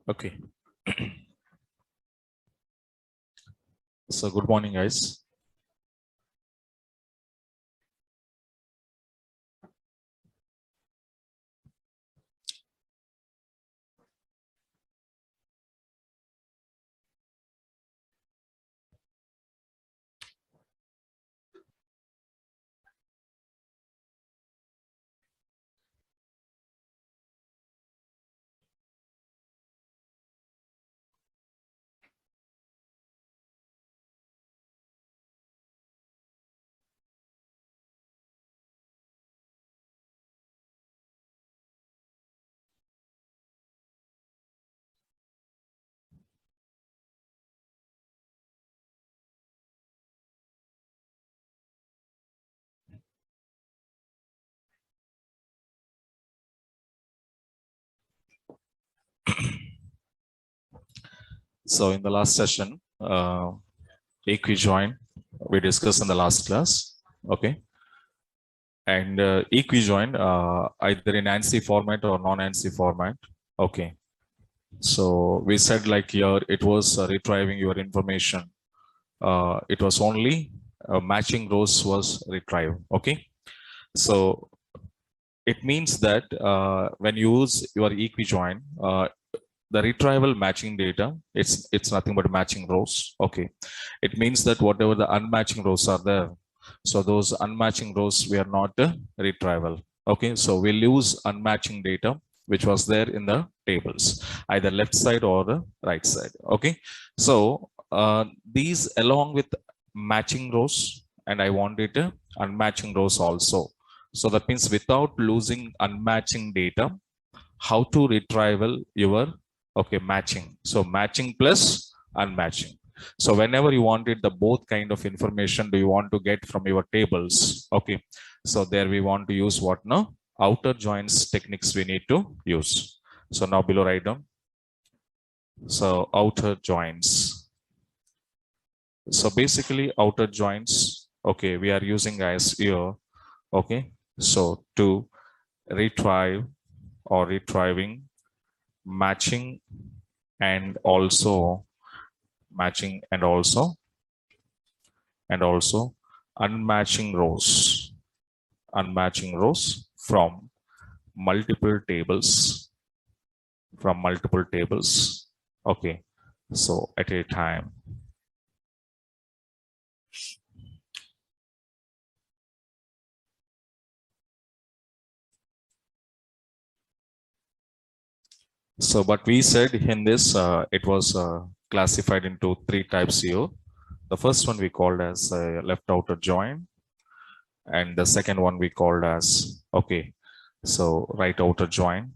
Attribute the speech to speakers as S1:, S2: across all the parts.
S1: Okay. So good morning, guys. So in the last session, equi-join we discussed in the last class. Okay. And equi-join either in ANSI format or non-ANSI format. Okay. So we said like here it was retrieving your information. It was only matching rows was retrieved. Okay. So it means that when you use your equi-join, the retrieval matching data, it's nothing but matching rows. Okay. It means that whatever the unmatching rows are there, so those unmatching rows we are not retrieval. Okay. So we'll use unmatching data which was there in the tables, either left side or the right side. Okay. So these along with matching rows, and I wanted unmatching rows also. So that means without losing unmatching data, how to retrieval your matching. So matching plus unmatching. So whenever you wanted the both kind of information do you want to get from your tables, okay, so there we want to use what now, outer joins techniques we need to use. So now below write down, so outer joins. So basically outer joins, okay, we are using guys here. Okay, so to retrieve or retrieving matching and also matching and also unmatching rows from multiple tables. Okay, so at a time. So but we said in this it was classified into three types here. The first one we called as left outer join, and the second one we called as so right outer join,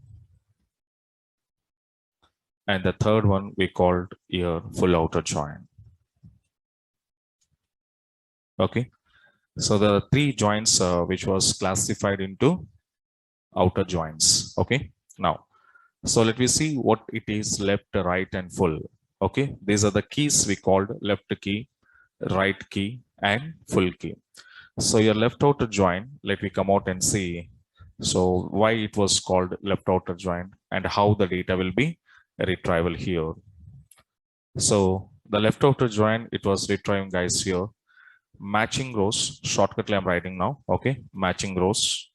S1: and the third one we called here full outer join. Okay, so the three joints which was classified into outer joints. Okay, now so let me see what it is, left, right, and full. Okay, these are the keys we called left key, right key, and full key. So your left outer join, let me come out and see. So why it was called left outer join and how the data will be retrieval here. So the left outer join, it was retrieving guys here. Matching rows, shortcut I'm writing now. Okay, matching rows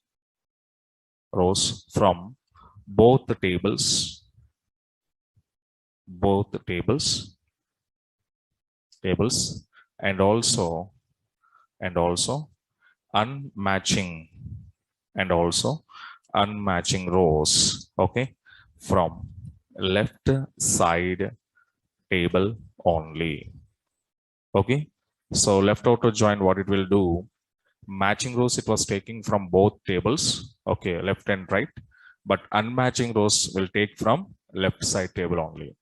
S1: from both the tables, tables, and also unmatching and also unmatching rows. Okay, from left side table only. Okay, so left outer join, what it will do, matching rows it was taking from both tables, okay, left and right, but unmatching rows will take from left side table only.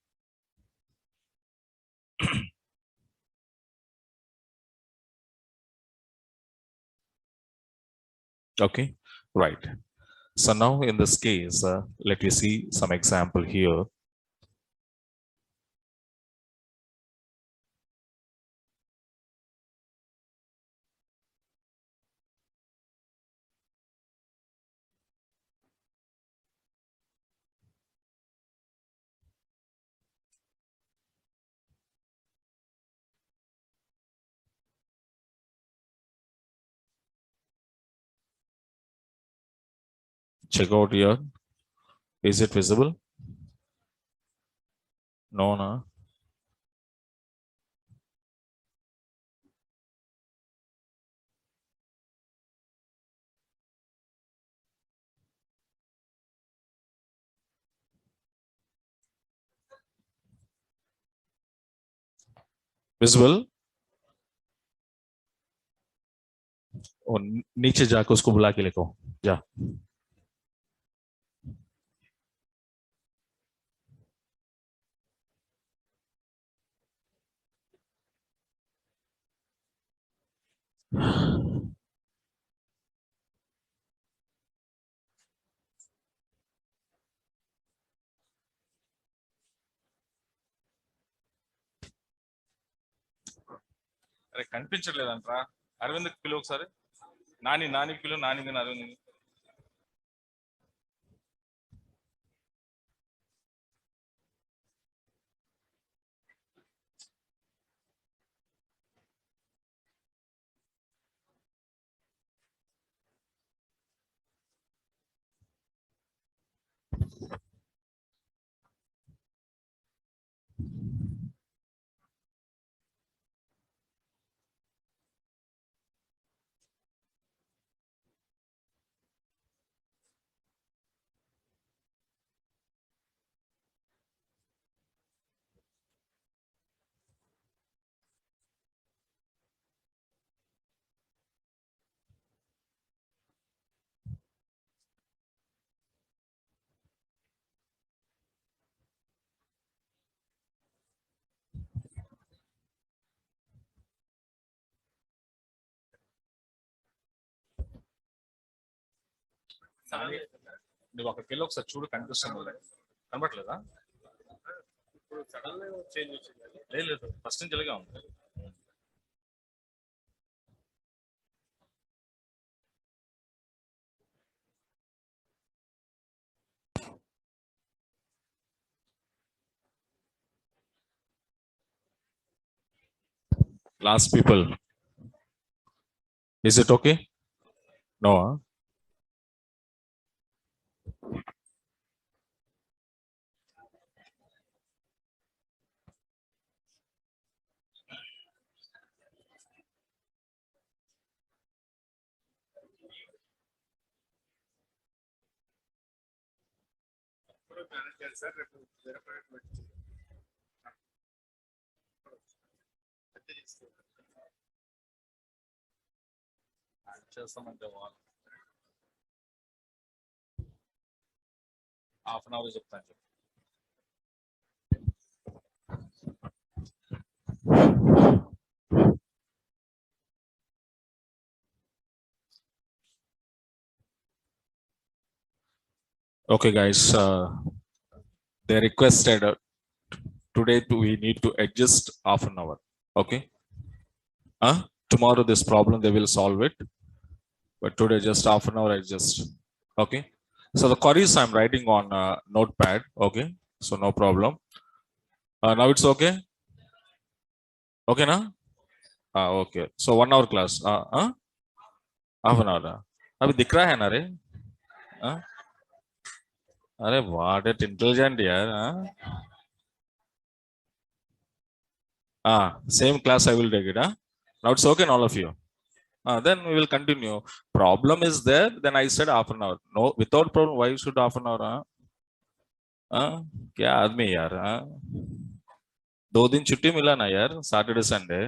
S1: Okay, right. So now in this case, let me see some example here. check out here. Is it visible? No, no. Visible? और नीचे जाकर उसको बुला के लिखो जा. అరే కనిపించట్లేదంట్రా. అరవింద్ పిలు ఒకసారి. నాని పిలు, నాని అరవింద్. నువ్వు అక్కడికి వెళ్ళి ఒకసారి చూడు, కనిపిస్తుంది. కనబట్లేదా? లేదు, ఫస్ట్ నుంచి ఇలాగే ఉంది. Last people. Is it okay? No. Huh? చేస్తామంటే హాఫ్ అన్ అవర్ చెప్తాను. Okay, guys. They requested today we need to adjust half an hour. Okay. Tomorrow this problem they will solve it, but today just half an hour adjust. Okay. So the queries I'm writing on notepad. Okay. So no problem. Now it's okay. Okay now. Okay. So 1 hour class. Half an hour. अभी दिख रहा है ना रे? अरे what it intelligent यार. Same class I will take it. Now it's okay, all of you. Then we will continue. Problem is there. Then I said half an hour. No, without problem. Why should half an hour? क्या आदमी यार. 2 दिन छुट्टी मिला ना यार, Saturday Sunday.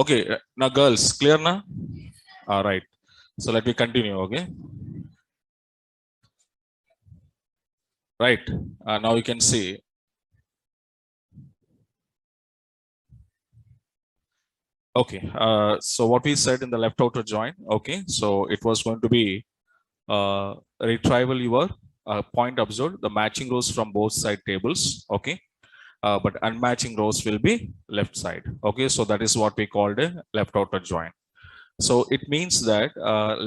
S1: Okay. Now girls, clear na? All right. So let me continue. Okay. Right. Now you can see. Okay. So what we said in the left outer join. Okay. So it was going to be retrieval your point observed, the matching rows from both side tables. Okay. But unmatching rows will be left side. Okay. So that is what we called a left outer join. So it means that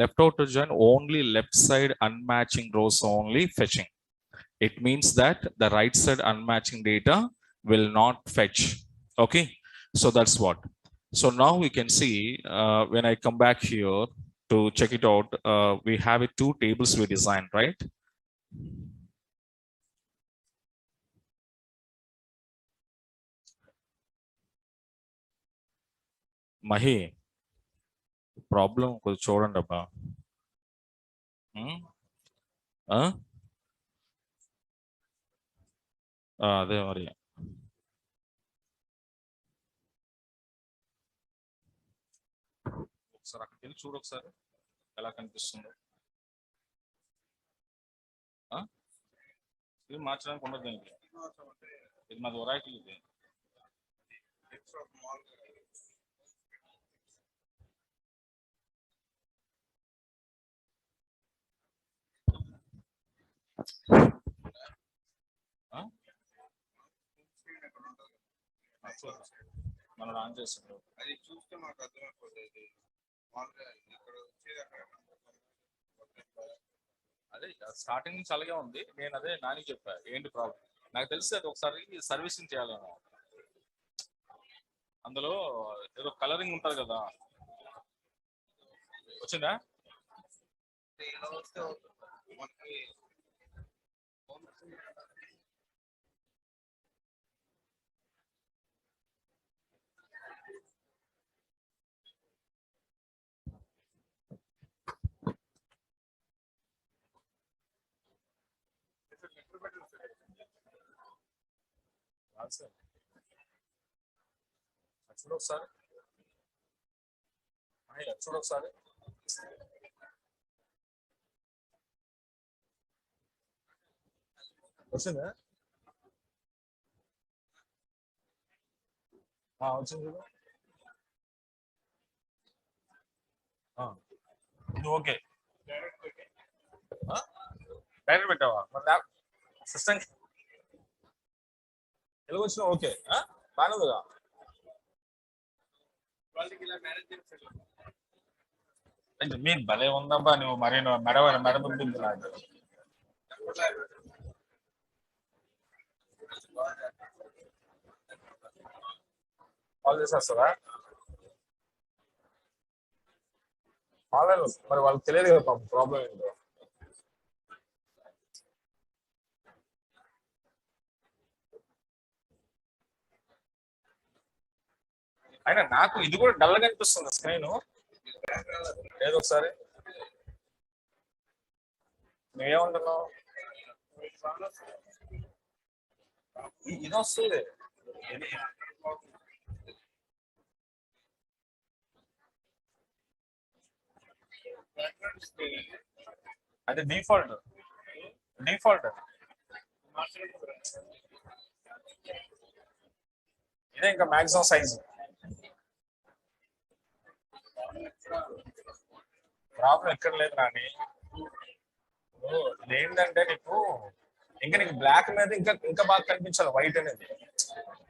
S1: left outer join only left side unmatching rows only fetching. It means that the right side unmatching data will not fetch. Okay. So that's what. So now we can see when I come back here, to check it out, we have two tables we designed, right? Mahi, problem కొంచెం చూడండి అబ్బా. అదే మరి. ఒకసారి అక్కడికి వెళ్ళి చూడు ఒకసారి ఎలా కనిపిస్తుందో. ఇది మార్చడానికి ఉండదు దీనికి. ఇది మాది ఒరాకిల్ ఇది. మనం ఆన్ చేస్తాం. అది చూస్తే మాకు అర్థమైపోతుంది. అదే స్టార్టింగ్ నుంచి అలాగే ఉంది. నేను అదే నాని చెప్పా ఏంటి ప్రాబ్లం. నాకు తెలిసి అది ఒకసారి సర్వీసింగ్ చేయాలేమో. అందులో ఏదో కలరింగ్ ఉంటుంది కదా. వచ్చిందా? చూడు ఒకసారి. చూడు ఒకసారి. వచ్చిందా? వచ్చింది చూడు. ఇది ఓకే. డైరెక్ట్ పెట్టావా? సిస్టమ్ ఎలా వచ్చినా ఓకే బాగానే ఉందిగా. మీరు భలే ఉందబ్బా నువ్వు. మరి మెడ పంపింది నాకు. కాల్ చేసేస్తారా? ఆన్లైన్ మరి వాళ్ళకి తెలియదు కదా పాపం ప్రాబ్లం ఏంటో. అయినా నాకు ఇది కూడా డల్ గా అనిపిస్తుంది స్క్రీన్. ఏదో ఒకసారి నువ్వేమంటున్నావు? ఇది వస్తుంది. అది డిఫాల్ట్. ఇదే ఇంకా మాక్సిమం సైజ్. ప్రాబ్లం ఎక్కడ లేదు నాని. ఏంటంటే నీకు నీకు బ్లాక్ మీద ఇంకా బాగా కనిపించాలి వైట్ అనేది.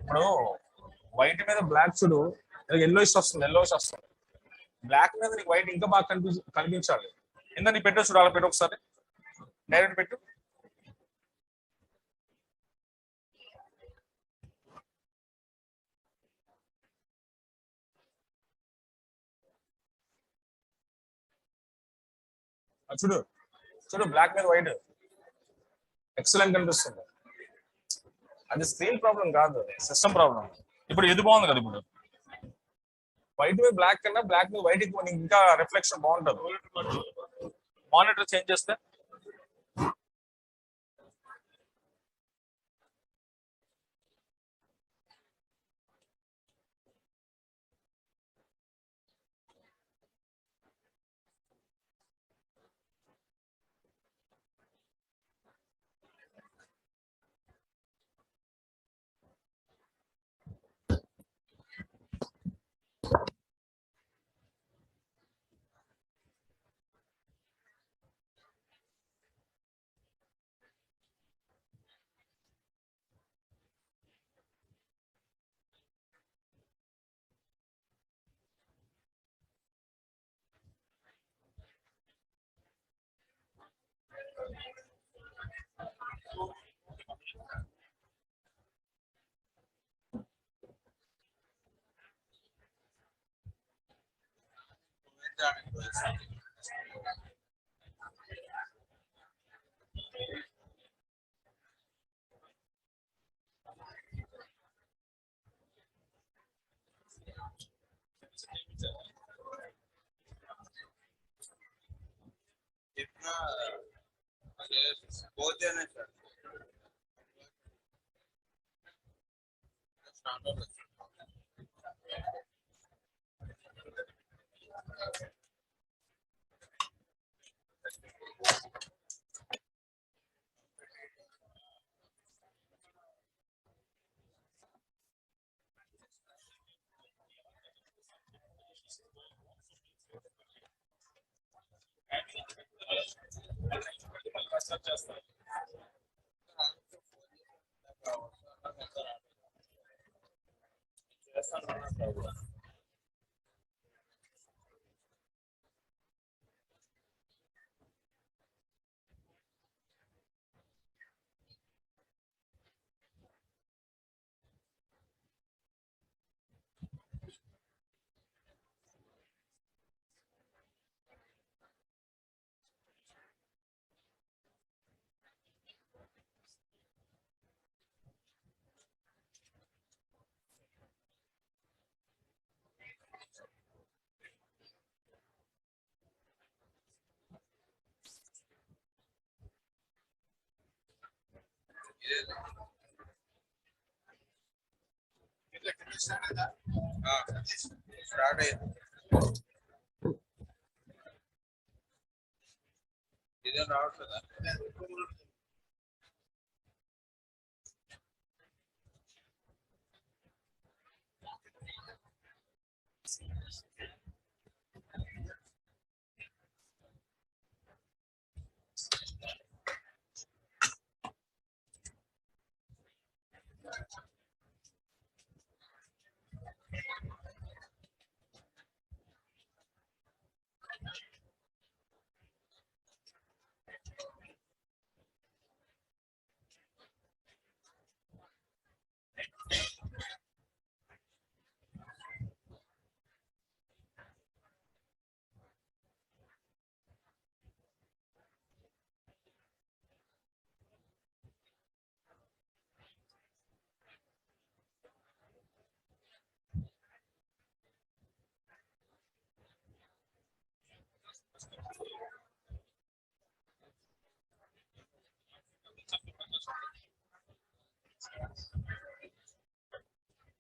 S1: ఇప్పుడు వైట్ మీద బ్లాక్ చూడు ఎల్లోయిష్ వస్తుంది. బ్లాక్ మీద నీకు వైట్ ఇంకా బాగా కనిపించాలి. ఇందా నీ పెట్టు చూడు. అలా పెట్టు ఒకసారి. డైరెక్ట్ పెట్టు. చూడు బ్లాక్ మీద వైట్ ఎక్సలెంట్ కనిపిస్తుంది. అది స్క్రీన్ ప్రాబ్లం కాదు, సిస్టమ్ ప్రాబ్లం. ఇప్పుడు ఇది బాగుంది కదా. ఇప్పుడు వైట్ మీద బ్లాక్ కన్నా బ్లాక్ మీద వైట్ ఇంకా రిఫ్లెక్షన్ బాగుంటుంది. మానిటర్ చేంజ్ చేస్తే
S2: इतना बहुत देने सर स्टार्ट है इधर आउट होता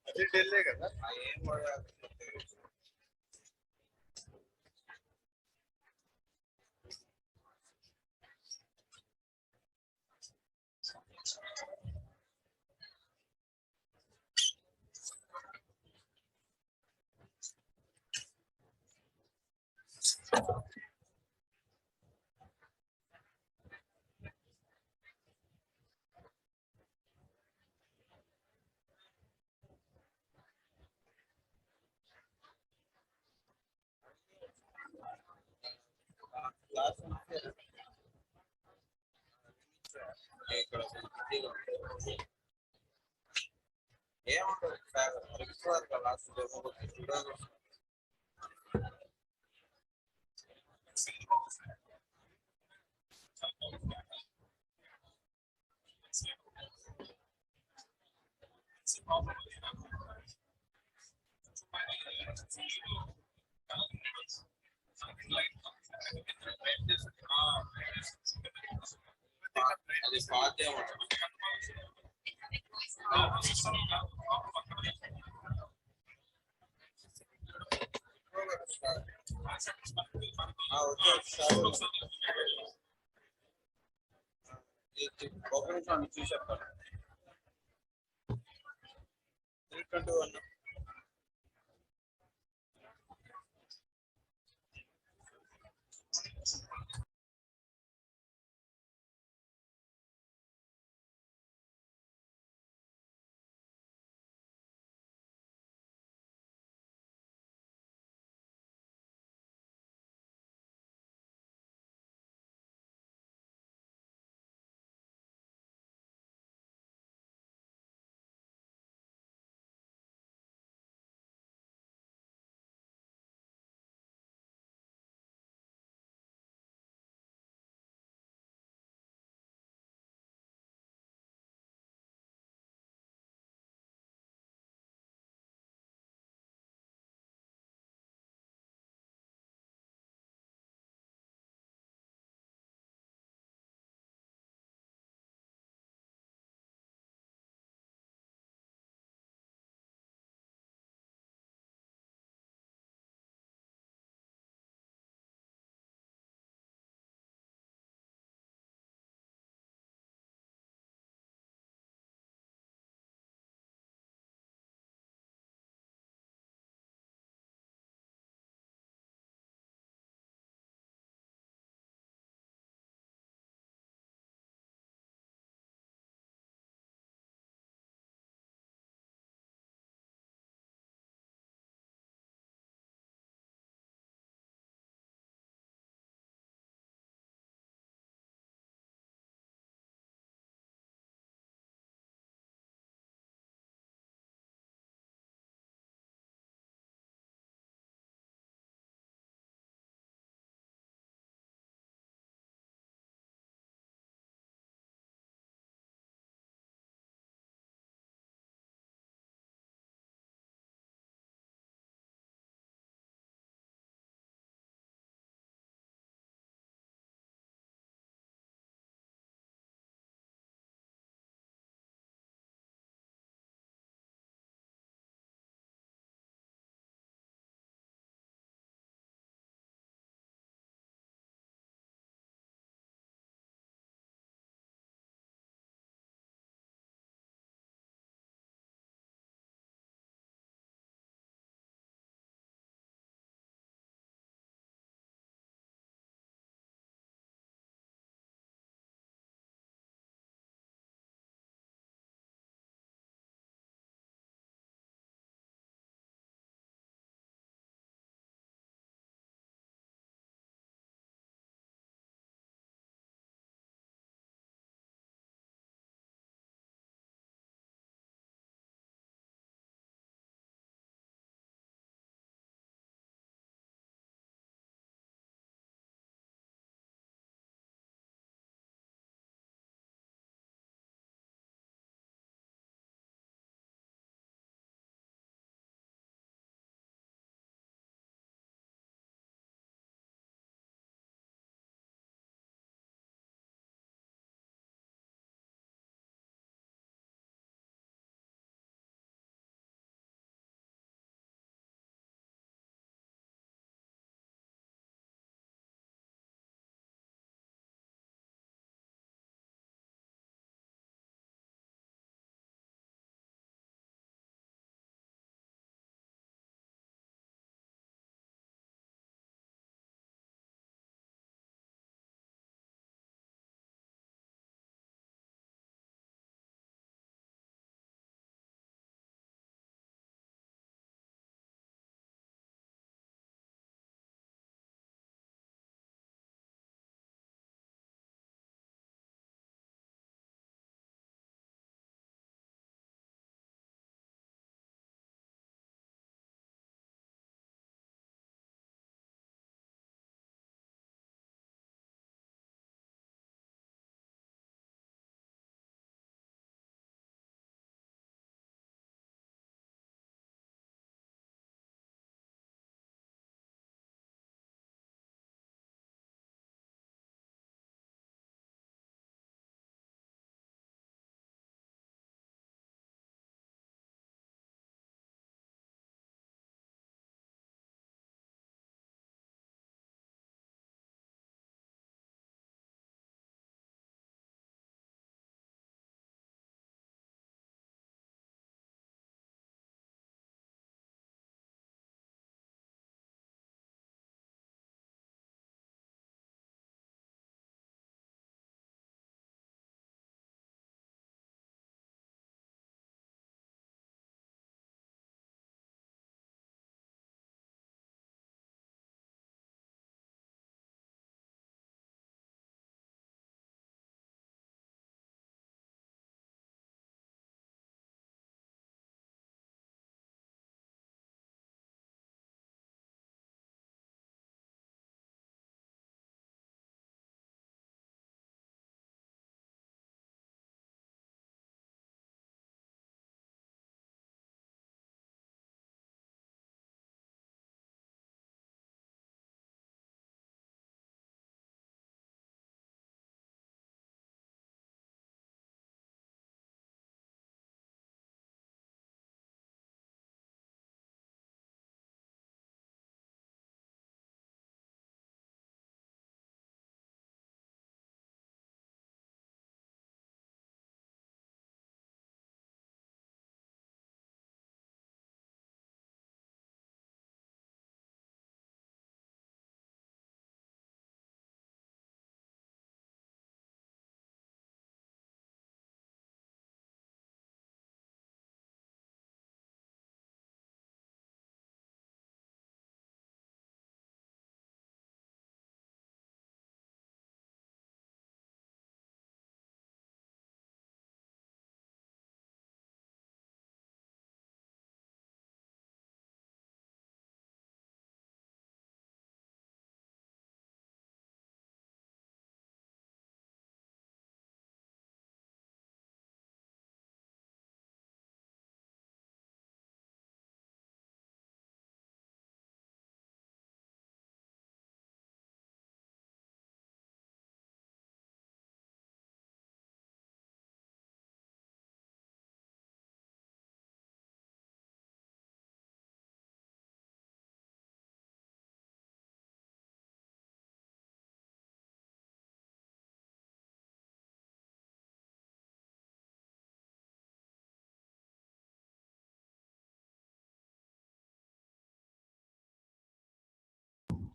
S2: अभी डेले का था ये मोड़ा लास्ट ఏముంటుంది రిక్వైర్ లాస్ట్ అది పాతే ఉంటుంది ఓపెన్ చూసి చెప్తాను 321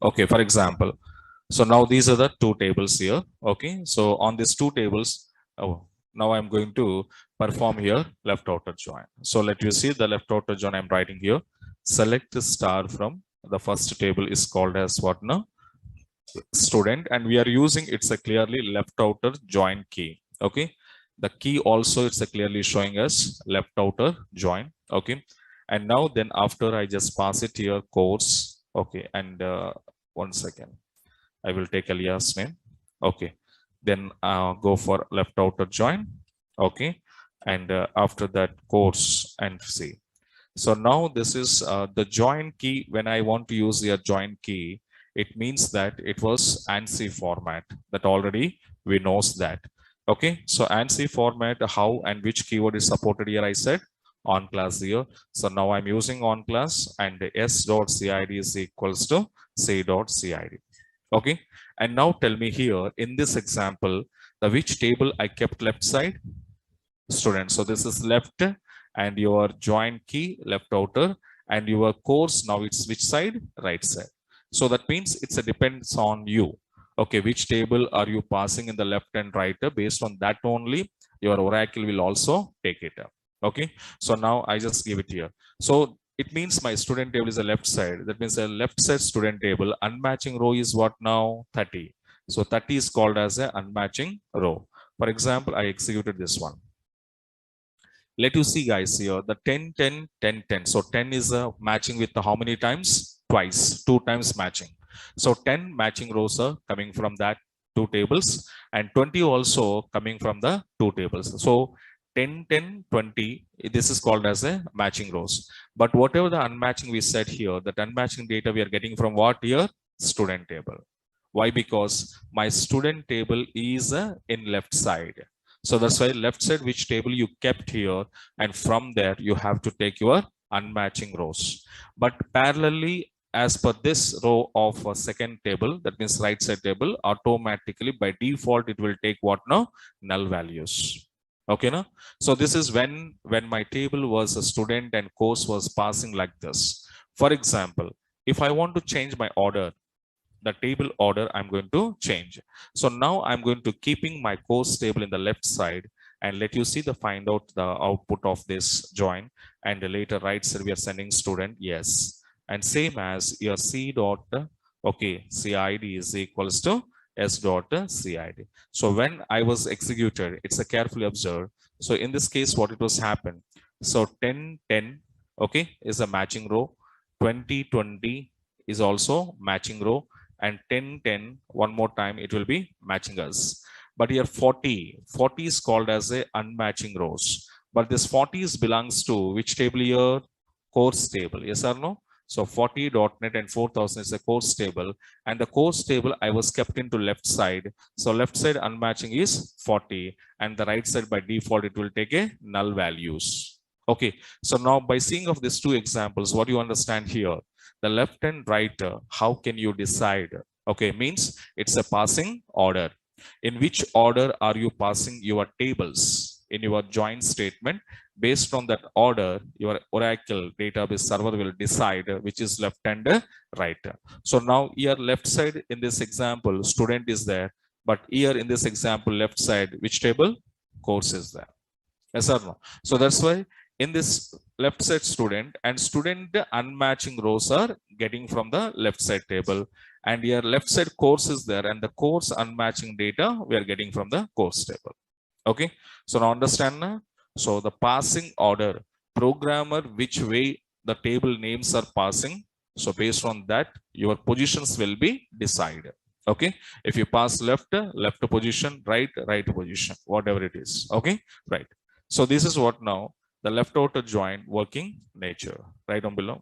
S1: Okay, for example, so now these are the two tables here. Okay, so on these two tables, oh, now I'm going to perform here left outer join. So let you see the left outer join I'm writing here. Select star from the first table is called as what now? Student, and we are using it's a clearly left outer join key. Okay, the key also it's a clearly showing us left outer join. Okay, and now then after I just pass it here course. Okay, and one second, I will take alias name. Okay, then go for left outer join. Okay, and after that course and see. So now this is the join key. When I want to use the join key, it means that it was ANSI format that already we knows that. Okay, so ANSI format, how and which keyword is supported here, I said on class here. So now I'm using on class and s.cid is equals to c.cid. Okay, and now tell me here in this example, the which table I kept left side? Student. So this is left and your join key left outer, and your course now it's which side? Right side. So that means it's a depends on you. Okay, which table are you passing in the left and right? Based on that only, your oracle will also take it up. Okay, so now I just give it here. So it means my student table is the left side. That means the left side student table unmatching row is what now? 30. So 30 is called as a unmatching row. For example, I executed this one. Let you see guys here the 10 10 10 10. So 10 is matching with the how many times? Twice, two times matching. So 10 matching rows are coming from that two tables, and 20 also coming from the two tables. So 10 10 20, this is called as a matching rows. But whatever the unmatching we said here, that unmatching data we are getting from what here? Student table. Why? Because my student table is in left side. So that's why left side which table you kept here, and from there you have to take your unmatching rows. But parallelly, as per this row of a second table, that means right side table, automatically by default it will take what now? Null values. Okay, now so this is when my table was a student and course was passing like this. For example, if I want to change my order, the table order I'm going to change. So now I'm going to keeping my course table in the left side, and let you see the find out the output of this join, and later right side we are sending student. Yes, and same as your c dot okay cid is equals to s dot cid. So when I was executed, it's a carefully observed. So in this case what it was happened, so 10 10 okay is a matching row, 20 20 is also matching row, and 10 10 one more time it will be matching us. But here 40 is called as a unmatching rows. But this 40 is belongs to which table here? Course table. Yes or no? So 40.net and 4000 is a course table, and the course table I was kept into left side. So left side unmatching is 40, and the right side by default it will take a null values. Okay, so now by seeing of these two examples, what you understand here, the left and right, how can you decide? Okay, means it's a passing order. In which order are you passing your tables in your join statement? Based on that order, your oracle database server will decide which is left and right. So now here left side in this example student is there, but here in this example left side which table? Course is there. Yes or no? So that's why in this left side student and student unmatching rows are getting from the left side table, and here left side course is there, and the course unmatching data we are getting from the course table. Okay, so now understand now. So the passing order, programmer which way the table names are passing, so based on that your positions will be decided. Okay, if you pass left, left position, right, right position, whatever it is. Okay, right. So this is what now the left outer join working nature, right on below.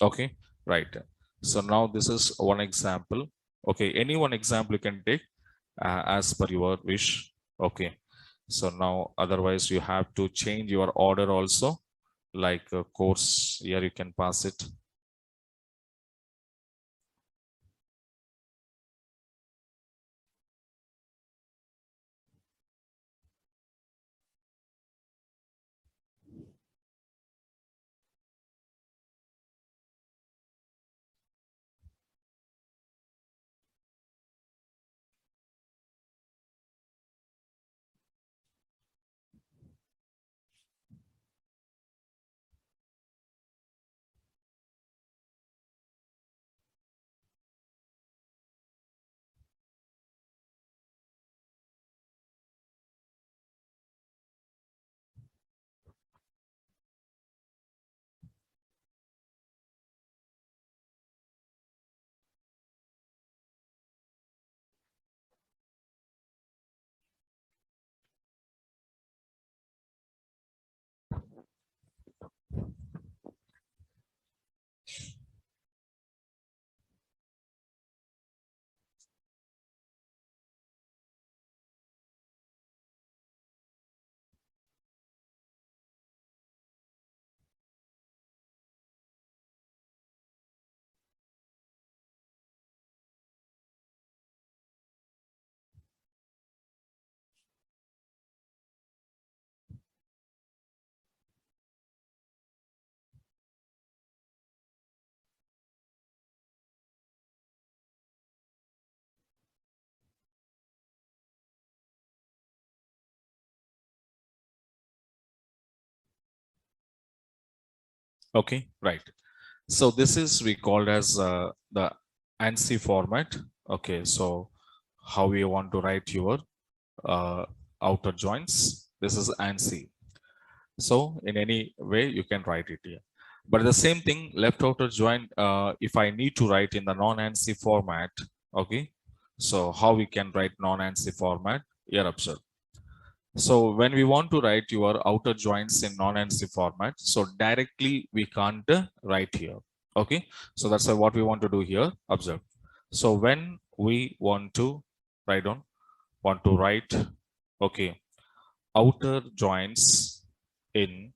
S1: Okay, right. So now this is one example. Okay, any one example you can take as per your wish. Okay, so now otherwise you have to change your order also, like course here you can pass it. Okay, right. So this is we called as the ANSI format. Okay, so how we want to write your uh, outer joins. This is ANSI. So in any way you can write it here. But the same thing, left outer join, if I need to write in the non-ANSI format, okay. So how we can write non-ANSI format? Here observe. So when we want to write your outer joins in non-ANSI format, so directly we can't write here. Okay. So that's what we want to do here. Observe. So when we want to write, okay, outer joins in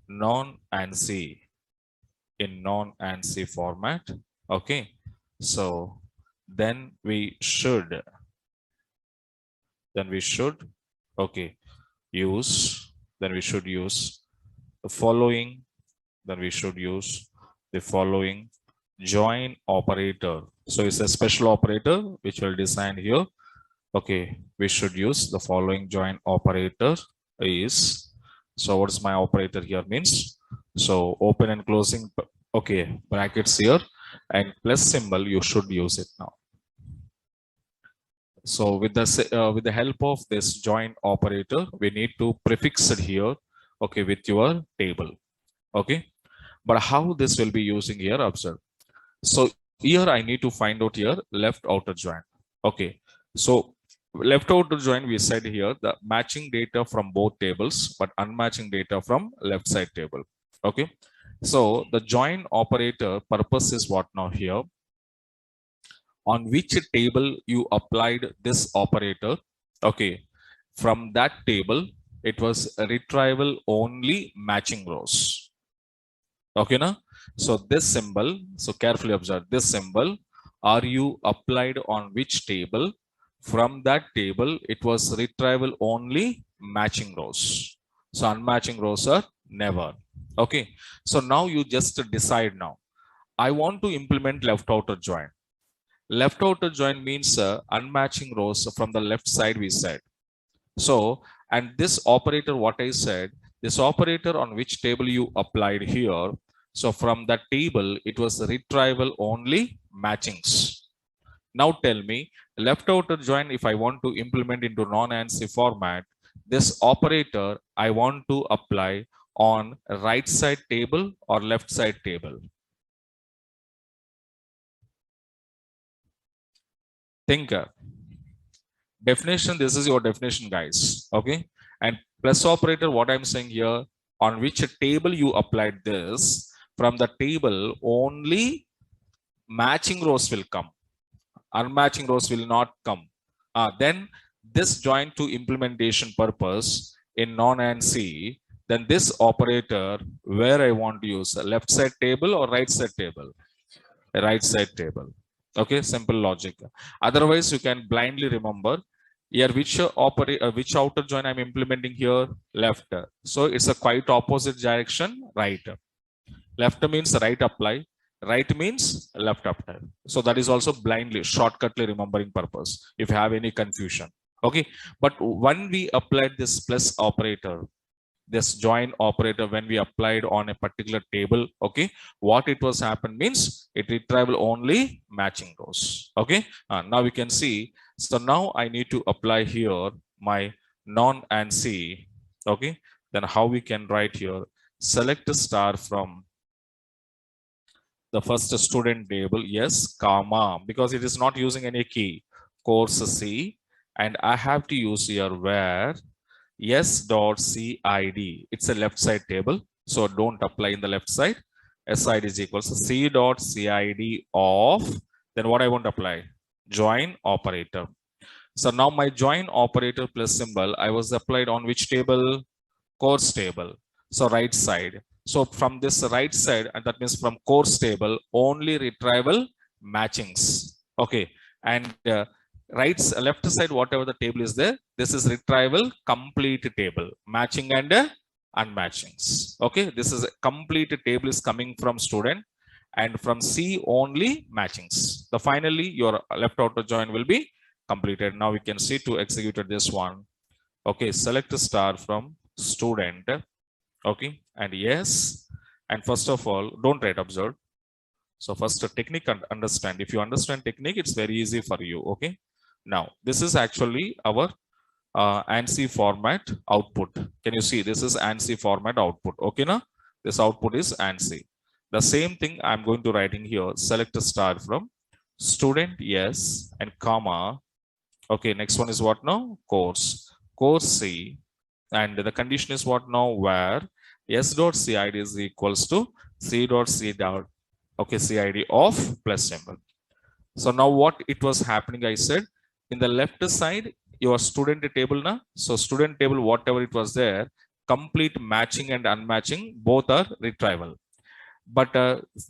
S1: non-ANSI format. Okay. So then we should okay use the following join operator. So it's a special operator which will design here. Okay, we should use the following join operator is, so what is my operator here means, so open and closing, okay, brackets here and plus symbol you should use it now. So with the help of this join operator, we need to prefix it here, okay, with your table. Okay, but how this will be using here, observe. So here I need to find out here left outer join. Okay, so left outer join we said here the matching data from both tables but unmatching data from left side table. Okay, so the join operator purpose is what now here, on which table you applied this operator. Okay, from that table it was retrieval only matching rows. Okay now, so this symbol, so carefully observe this symbol, are you applied on which table? From that table it was retrieval only matching rows, so unmatching rows are never. Okay, so now you just decide now, I want to implement left outer join. Left outer join means unmatching rows from the left side we said. So, and this operator, what I said, this operator on which table you applied here. So from that table, it was retrieval only matchings. Now tell me, left outer join, if I want to implement into non-ANSI format, this operator I want to apply on right side table or left side table. Think. Definition, this is your definition, guys. Okay, and plus operator, what I'm saying here, on which table you applied this, from the table only matching rows will come, unmatching rows will not come. Then this join to implementation purpose in non-ANSI, then this operator where I want to use a left side table or right side table, a right side table. Okay, simple logic. Otherwise you can blindly remember here which outer join I'm implementing here, left. So it's a quite opposite direction, right. Left means right apply, right means left apply. So that is also blindly shortcutly remembering purpose if you have any confusion. Okay, but when we applied this plus operator, this join operator, when we applied on a particular table, okay, what it was happen means it retrieval only matching rows. Okay, now we can see. So now I need to apply here my non-ANSI. Okay, then how we can write here, select a star from the first student table, yes, comma, because it is not using any key, course C, and I have to use here where s.cid, it's a left side table, so don't apply in the left side. SID is equals to c.cid of, then what I want to apply, join operator. So now my join operator plus symbol I was applied on which table, course table, so right side. So from this right side, and that means from course table only retrieval matchings. Okay, and left side whatever the table is there, this is retrieval complete table, matching and unmatchings. Okay, this is a complete table is coming from student, and from C only matchings. The finally your left outer join will be completed. Now we can see to execute this one. Okay, select a star from student. Okay, and yes, And first of all, don't write observed. So first a technique understand. If you understand technique, it's very easy for you. Okay. Now this is actually our ANSI format output. Can you see this is ANSI format output? Okay, now this output is ANSI. The same thing I'm going to writing here. Select a star from student yes and comma. Okay, next one is what now? Course. Course C. And the condition is what now? Where S dot CID is equals to C dot C dot, okay, CID of plus symbol. So now what it was happening, I said, in the left side, your student table now. So student table, whatever it was there, complete matching and unmatching, both are retrieval. But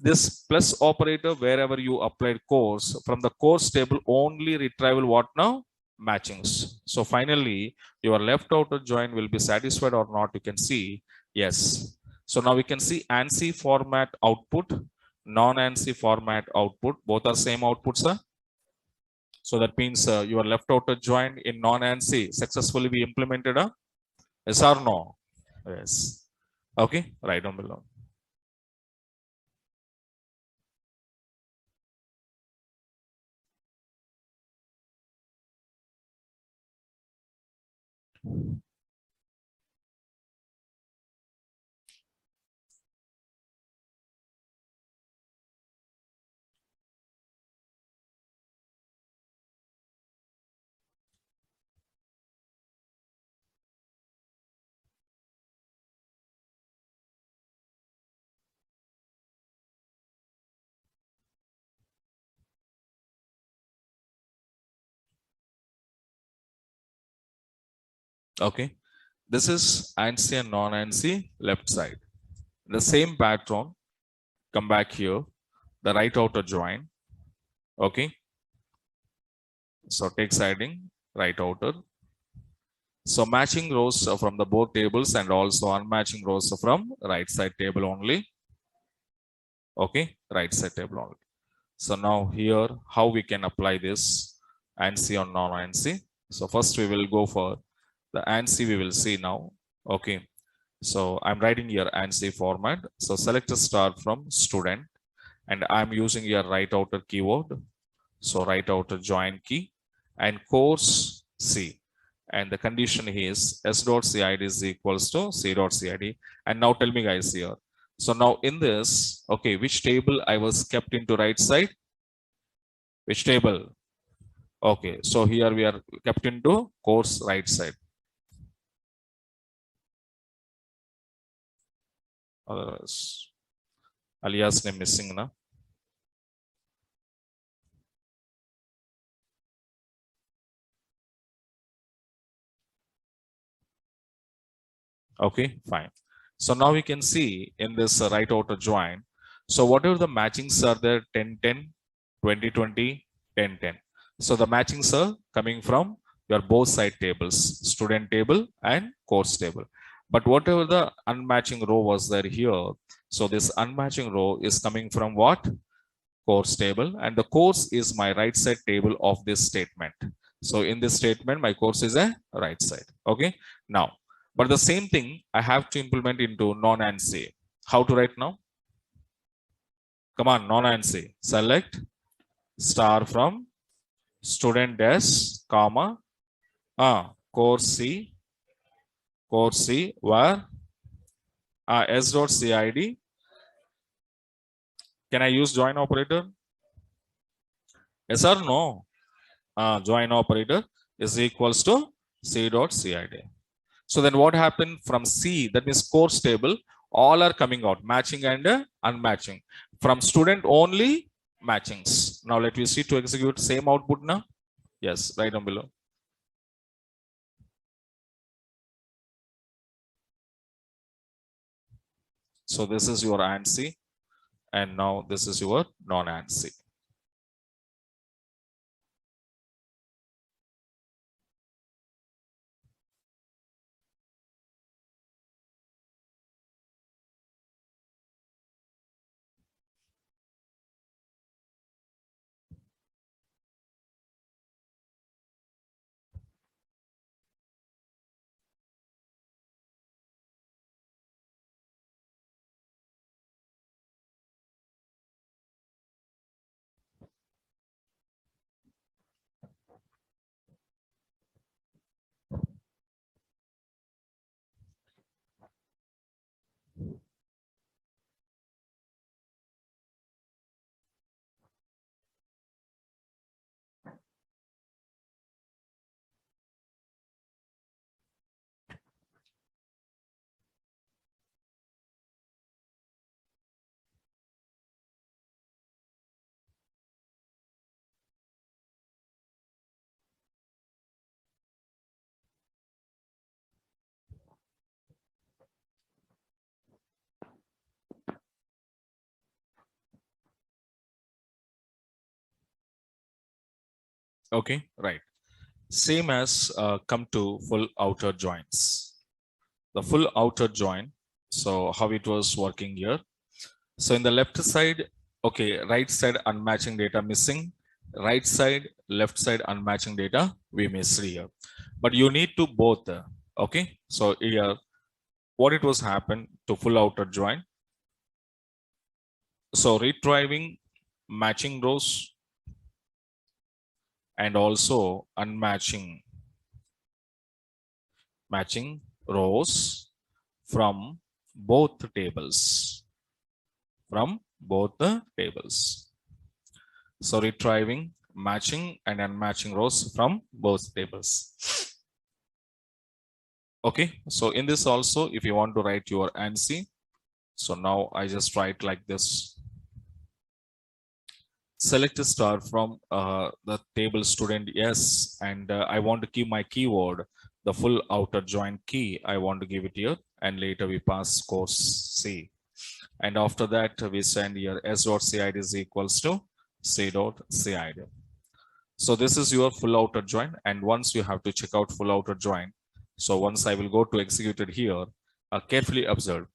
S1: this plus operator, wherever you applied course, from the course table only retrieval what now? Matchings. So finally, your left outer join will be satisfied or not, you can see yes. So now we can see ANSI format output, non-ANSI format output, both are same outputs, sir. So that means your left outer join in non-ANSI successfully be implemented, yes or no? Yes. Okay, right down below. Okay, this is ANSI and non-ANSI left side. The same pattern, come back here, the right outer join. Okay, so take siding, right outer. So matching rows from the both tables and also unmatching rows from right side table only. Okay, right side table only. So now here, how we can apply this ANSI or non-ANSI. So first we will go for the ANSI we will see now. Okay, so I'm writing here ANSI format. So select a star from student and I'm using your right outer keyword. So right outer join key and course C. And the condition is S dot CID is equals to C dot CID. And now tell me guys here. So now in this, okay, which table I was kept into right side? Which table? Okay, so here we are kept into course right side. Otherwise, alias name missing na. Okay, fine. So now we can see in this right outer join. So whatever the matchings are there, 10, 10, 20, 20, 10, 10. So the matchings are coming from your both side tables, student table and course table. But whatever the unmatching row was there here, so this unmatching row is coming from what? Course table, and the course is my right side table of this statement. So in this statement, my course is a right side. Okay. Now, but the same thing I have to implement into non-ANSI. How to write now? Come on, non-ANSI. Select star from student S, comma, course C, where S dot CID. Can I use join operator? Yes or no? Join operator is equals to C dot CID. So then what happened from C, that means course table, all are coming out, matching and unmatching. From student only, matchings. Now let me see to execute same output now. Yes, right down below. So this is your ANSI and now this is your non-ANSI. Okay, right. Same as come to full outer joins. The full outer join. So how it was working here. So in the left side, okay, right side unmatching data missing, right side, left side unmatching data we missed here. But you need to both. Okay, so here what it was happened to full outer join. So retrieving matching rows and also unmatching matching rows from both tables. From both the tables. So retrieving matching and unmatching rows from both tables. Okay, so in this also, if you want to write your ANSI, so now I just write like this. Select a star from the table student yes, and I want to keep my keyword, the full outer join key. I want to give it here, and later we pass course C. And after that, we send here s.cid is equals to c.cid. So this is your full outer join. And once you have to check out full outer join, so once I will go to execute it here, carefully observe.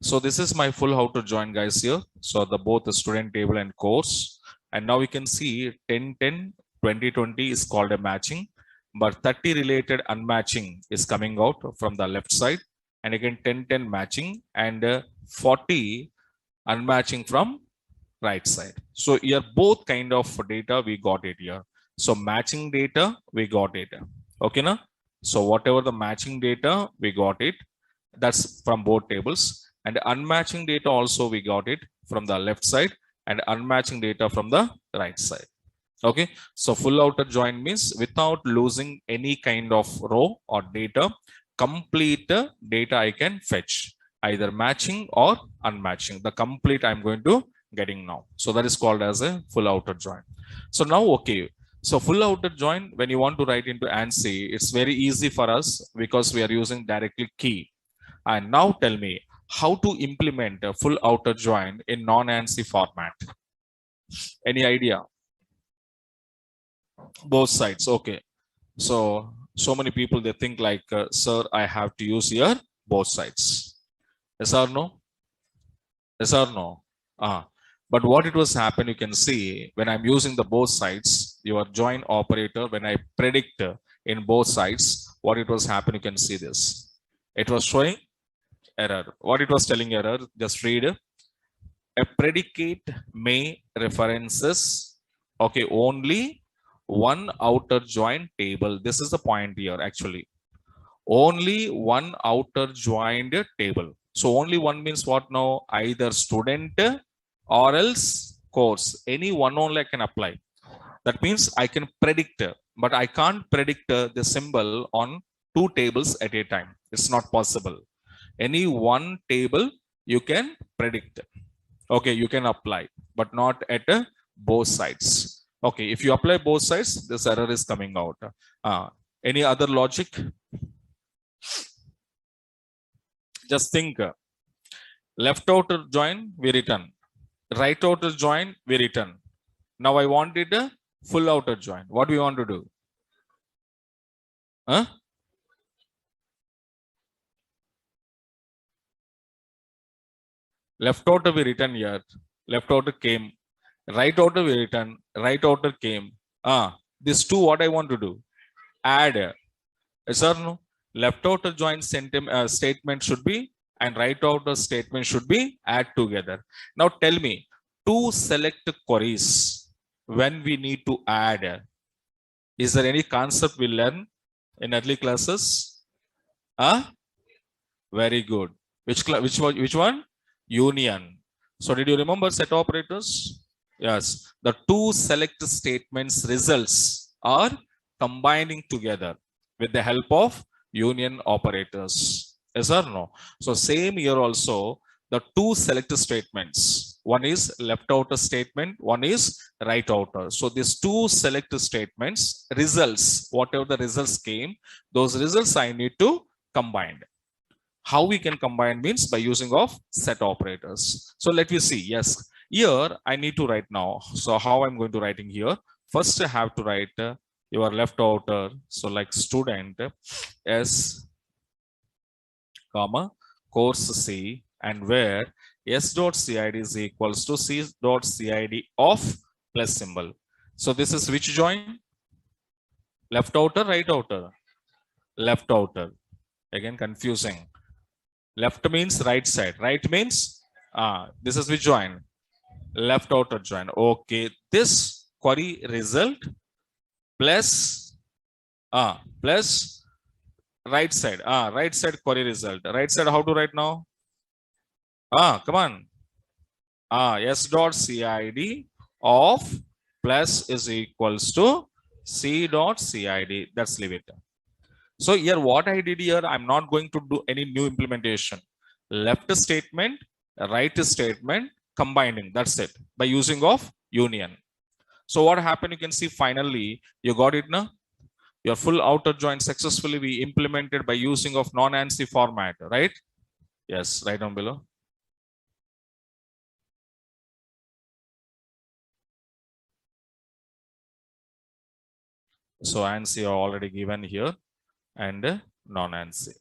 S1: So this is my full outer join guys here. So the both the student table and course. And now we can see 10, 20 is called a matching, but 30 related unmatching is coming out from the left side. And again 10 matching and 40 unmatching from right side. So here both kind of data we got it here. So matching data we got it. Okay, na? So whatever the matching data we got it, that's from both tables. And unmatching data also we got it from the left side and unmatching data from the right side. Okay, so full outer join means without losing any kind of row or data, complete data I can fetch, either matching or unmatching. The complete I'm going to getting now. So that is called as a full outer join. So now, okay. So full outer join, when you want to write into ANSI, it's very easy for us because we are using directly key. And now tell me how to implement a full outer join in non-ANSI format. Any idea? Both sides. Okay. So many people, they think like, sir, I have to use here both sides. Yes or no? Yes or no? But what it was happen, you can see when I'm using the both sides, your join operator, when I predict in both sides, what it was happen, you can see this. It was showing error. What it was telling error, just read. A predicate may references, okay, only one outer join table. This is the point here actually. Only one outer joined table. So only one means what now? Either student or else course. Any one only I can apply. That means I can predict, but I can't predict the symbol on two tables at a time. It's not possible. Any one table you can predict. Okay, you can apply, but not at both sides. Okay, if you apply both sides, this error is coming out. Any other logic? Just think, left outer join, we return. Right outer join, we return. Now I wanted a full outer join. What do we want to do? Huh? Left outer we return here. Left outer came. Right outer we return. Right outer came. This two, what I want to do? Add. Yes or no? Left outer join statement should be and right outer statement should be add together. Now tell me, two select queries when we need to add. Is there any concept we learn in early classes? Very good. Which one? Union. So did you remember set operators? Yes. The two select statements results are combining together with the help of union operators. Yes or no? So same here also, the two select statements. One is left outer statement, one is right outer. So these two select statements results, whatever the results came, those results I need to combine. How we can combine means by using of set operators. So let me see. Yes, here I need to write now. So how I'm going to writing here? First I have to write You are left outer. So like student S comma course C, and where S dot CID is equals to C dot CID of plus symbol. So this is which join? Left outer, right outer? Left outer. Again confusing. Left means right side. Right means this is which join? Left outer join. Okay. This query result plus plus right side. Right side query result. Right side how to write now? Come on. S dot CID of plus is equals to C dot CID. That's leave it. So here what I did here, I'm not going to do any new implementation. Left statement, right statement, combining. That's it. By using of union. So what happened? You can see finally you got it now. Your full outer join successfully we implemented by using of non-ANSI format, right? Yes, right down below. So ANSI are already given here and non-ANSI.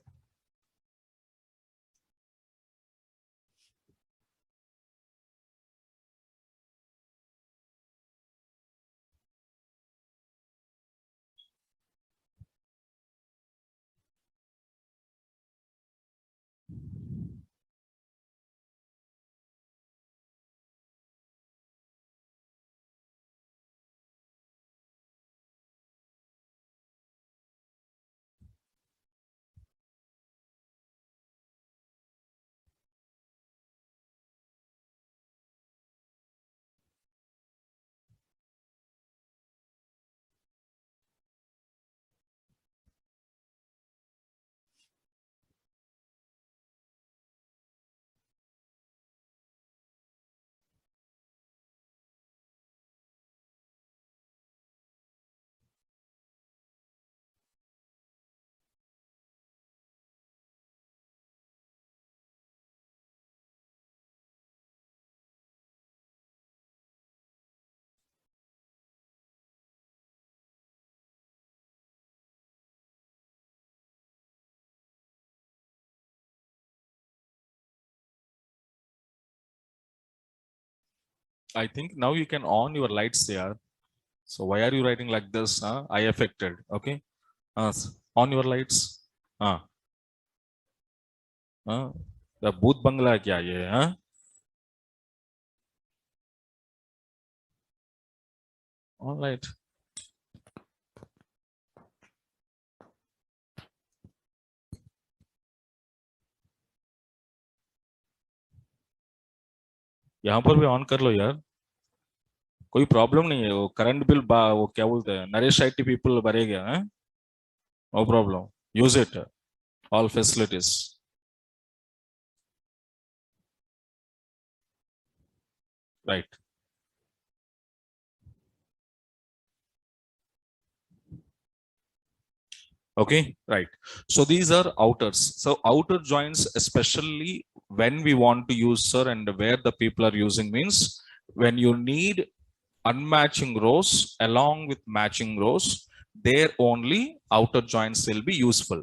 S1: I think now you can on your lights here. So why are you writing like this? I affected. Okay. On your lights. The booth bangla kya ye? All right. यहाँ पर भी on कर लो यार. कोई problem नहीं है. वो current bill वो क्या बोलते हैं नरेश आईटी पीपल भरेगा. No problem. Use it. All facilities. Right. Okay, right. So these are outers. So outer joins, especially when we want to use sir and where the people are using means when you need unmatching rows along with matching rows, there only outer joins will be useful.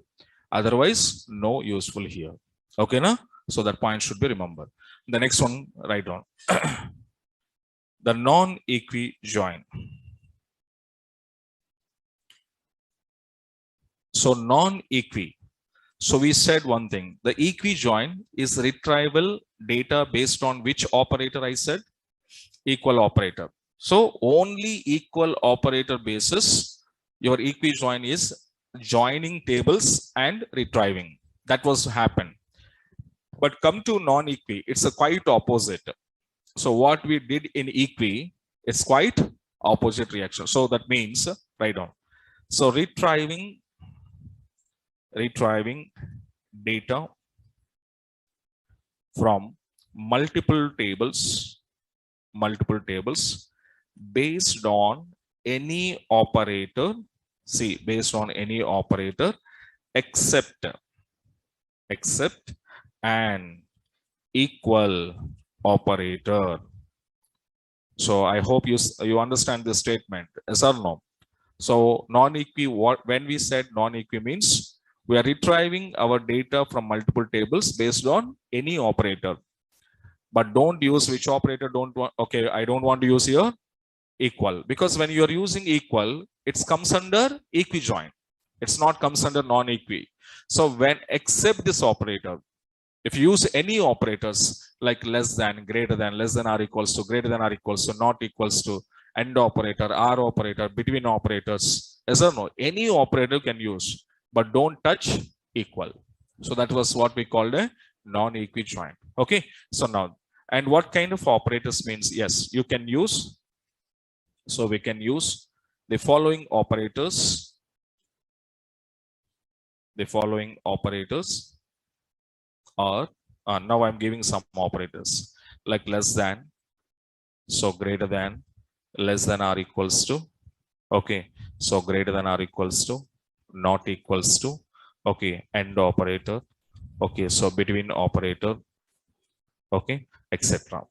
S1: Otherwise, no useful here. Okay, na? So that point should be remembered. The next one, write down. The non-equi join. So non-equi. So we said one thing, the equi join is retrieval data based on which operator I said? Equal operator. So only equal operator basis, your equi join is joining tables and retrieving. That was happen. But come to non-equi, it's a quite opposite. So what we did in equi, it's quite opposite reaction. So that means, write down. So retrieving data from multiple tables based on any operator, see, based on any operator except an equal operator. So I hope you understand this statement. Yes or no? So non-equi, when we said non-equi means we are retrieving our data from multiple tables based on any operator. But don't use which operator don't want. Okay, I don't want to use here equal, because when you are using equal, it comes under equi-join. It's not comes under non-equi. So when except this operator, if you use any operators like less than, greater than, less than or equals to, greater than or equals to, not equals to, and operator, or operator, between operators, yes or no, any operator can use, but don't touch equal. So that was what we called a non-equi join. Okay, so now, and what kind of operators means? Yes, you can use. So we can use the following operators. The following operators are, now I'm giving some operators like less than, so greater than, less than or equals to, okay, so greater than or equals to, not equals to, okay, and operator, okay, so between operator, okay, etc.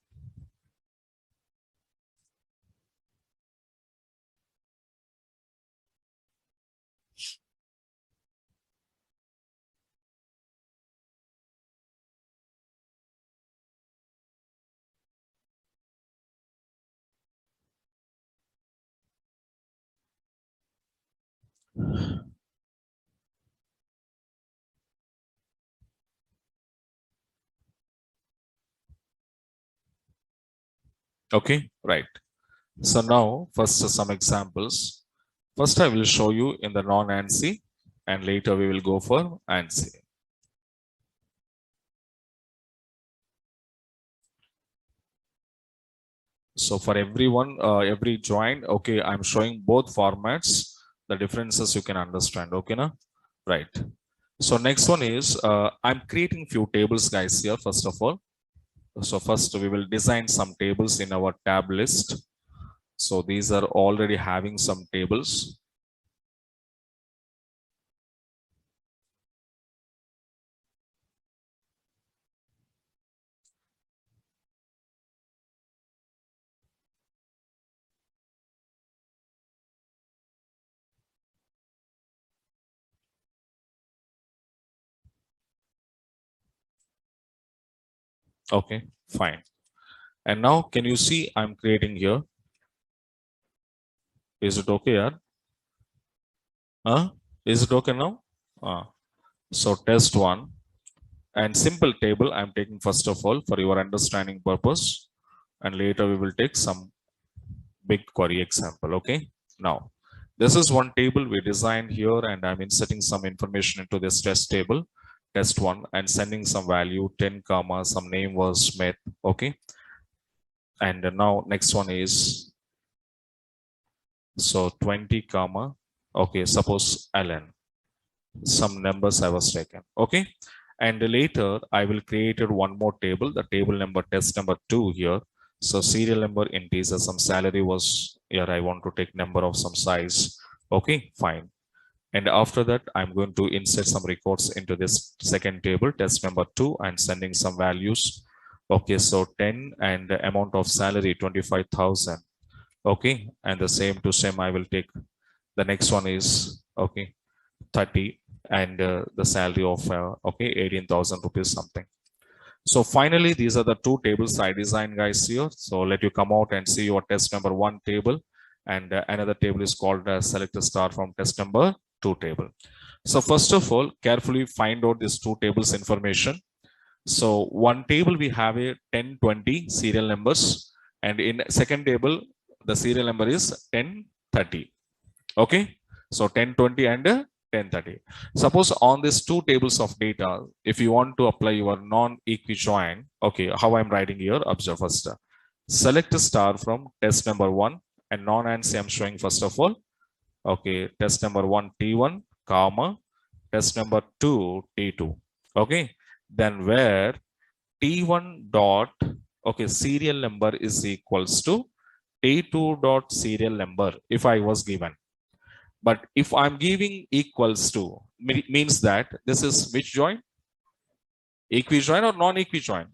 S1: Okay, right. So now first some examples. First I will show you in the non-ANSI, and later we will go for ANSI. So for everyone, every join, okay, I'm showing both formats, the differences you can understand. Okay, na? Right. So next one is, I'm creating few tables, guys, here, first of all. So first we will design some tables in our tab list. So these are already having some tables. Okay, fine. And now can you see I'm creating here? Is it okay, yeah? Is it okay now? So test one, and simple table I'm taking first of all for your understanding purpose, and later we will take some big query example. Okay, now this is one table we designed here, and I'm inserting some information into this test table, test one, and sending some value 10 comma, some name was Smith. Okay, and now next one is, so 20 comma, okay, suppose Alan, some numbers I was taken. Okay, and later I will create one more table, the table number test number 2 here. So serial number integer, some salary was here, I want to take number of some size. Okay, fine. And after that I'm going to insert some records into this second table, test number 2, and sending some values. Okay, so 10, and the amount of salary 25,000. Okay, and the same to same I will take. The next one is, okay, 30, and the salary of okay, 18,000 rupees something. So finally these are the two tables I designed, guys, here. So let you come out and see your test number 1 table, and another table is called select a star from test number 2 table. So first of all, carefully find out these two tables information. So one table we have a 10 20 serial numbers, and in second table the serial number is 10 30. Okay, so 10 20 and 10 30. Suppose on these two tables of data, if you want to apply your non-equi join, okay, how I'm writing here, observe first. Select a star from test number 1, and non-ANSI I'm showing first of all. Okay, test number 1 T1 comma, test number 2 T2. Okay, then where T1 dot, okay, serial number is equals to T2 dot serial number if I was given. But if I'm giving equals to, means that this is which join? Equi join or non-equi join?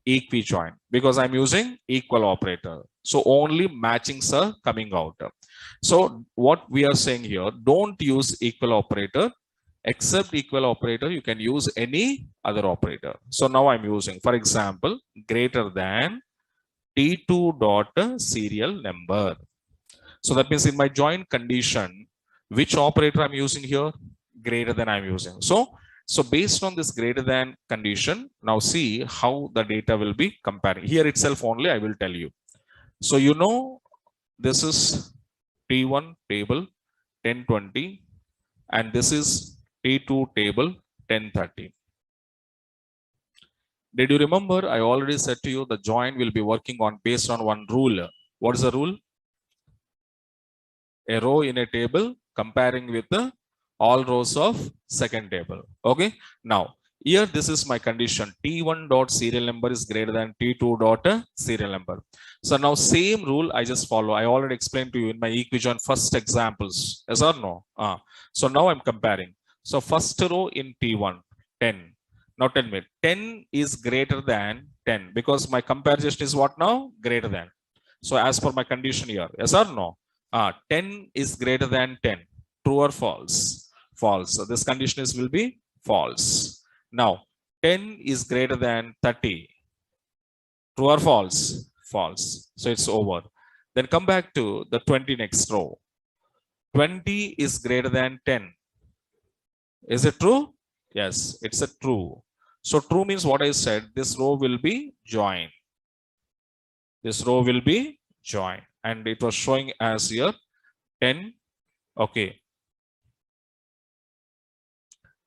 S1: Equi join, because I'm using equal operator. So only matchings are coming out. So what we are saying here, don't use equal operator. Except equal operator, you can use any other operator. So now I'm using, for example, greater than T2 dot serial number. So that means in my join condition, which operator I'm using here? Greater than I'm using. So based on this greater than condition, now see how the data will be comparing. Here itself only I will tell you. So you know, this is T1 table 1020 and this is T2 table 1030. Did you remember I already said to you the join will be working on based on one rule. What is the rule? A row in a table comparing with the all rows of second table. Okay. Now here this is my condition. T1 dot serial number is greater than T2 dot serial number. So now same rule I just follow. I already explained to you in my equijoin first examples. Yes or no? So now I'm comparing. So first row in T1 10. Now tell me 10 is greater than 10 because my comparison is what now? Greater than. So as per my condition here, yes or no? 10 is greater than 10. True or false? False. So this condition is will be false. Now 10 is greater than 30. True or false? False. So it's over. Then come back to the 20 next row. 20 is greater than 10. Is it true? Yes, it's a true. So true means what I said, this row will be joined. This row will be joined. And it was showing as here 10. Okay.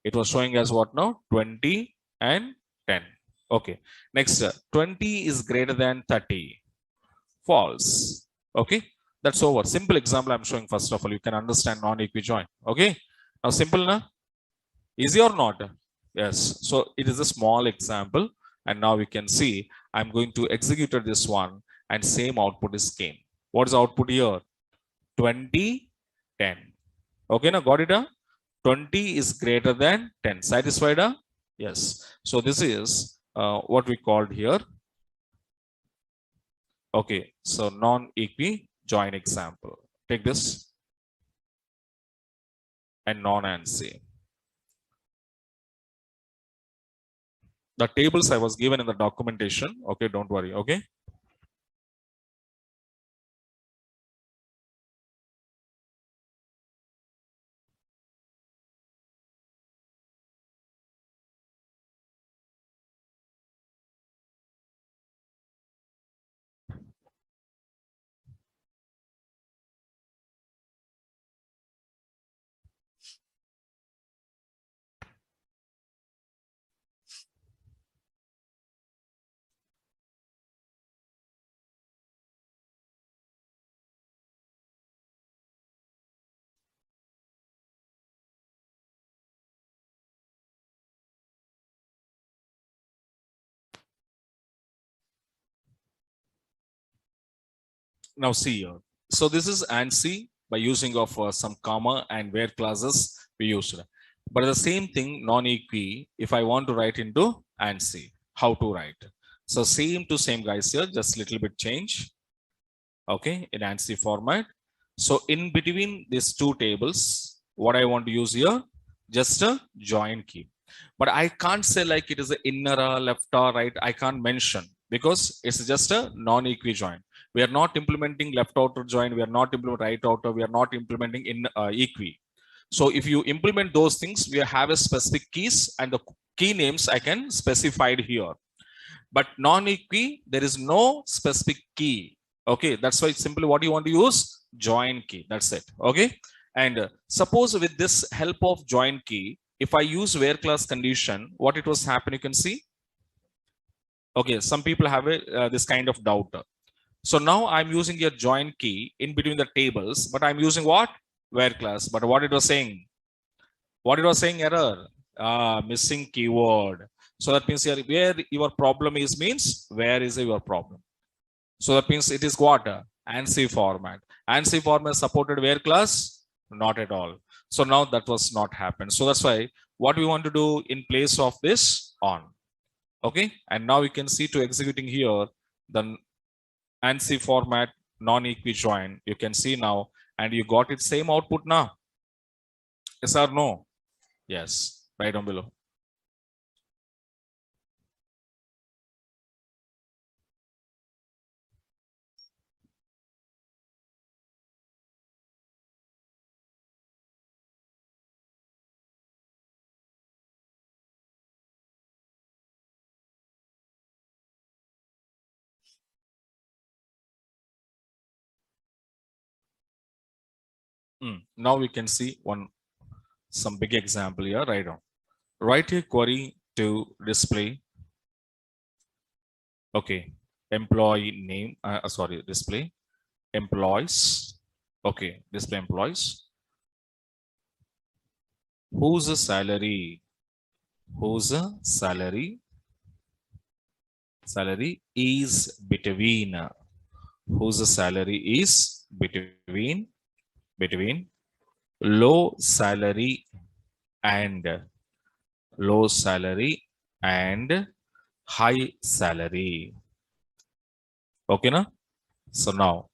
S1: It was showing as what now? 20 and 10. Okay. Next, 20 is greater than 30. False. Okay. That's over. Simple example I'm showing first of all. You can understand non-equijoin. Okay. Now simple na? Easy or not? Yes. So it is a small example. And now we can see I'm going to execute this one and same output is came. What is the output here? 20, 10. Okay, now got it? 20 is greater than 10. Satisfied? Yes. So this is what we called here. Okay, so non-equi join example. Take this and non-ANSI. The tables I was given in the documentation. Okay, don't worry. Okay. Now see here. So this is ANSI by using of some comma and where clauses we used. But the same thing non-equi if I want to write into ANSI, how to write. So same to same guys here, just little bit change. Okay, in ANSI format. So in between these two tables, what I want to use here, just a join key. But I can't say like it is an inner or left or right. I can't mention because it's just a non-equi join. We are not implementing left outer join. We are not implementing right outer. We are not implementing in equi. So if you implement those things, we have a specific keys and the key names I can specify here. But non-equi, there is no specific key. Okay, that's why simply what you want to use, join key. That's it. Okay, and suppose with this help of join key, if I use where class condition, what it was happen, you can see. Okay, some people have this kind of doubt. So now I'm using a join key in between the tables, but I'm using what? Where class. But what it was saying? What it was saying error? Missing keyword. So that means here where your problem is means where is your problem. So that means it is what? ANSI format. ANSI format supported where class? Not at all. So now that was not happened. So that's why what we want to do in place of this on. Okay. And now we can see to executing here, then ANSI format, non-equi-join. You can see now, and you got it same output now. Yes or no? Yes, right down below. Now we can see some big example here. Right on. Write a query to display. Okay, employee name. Sorry, display employees. Okay, display employees. Whose salary? Whose salary? Salary is between. Whose salary is between low salary and low salary and high salary. Okay, na? So now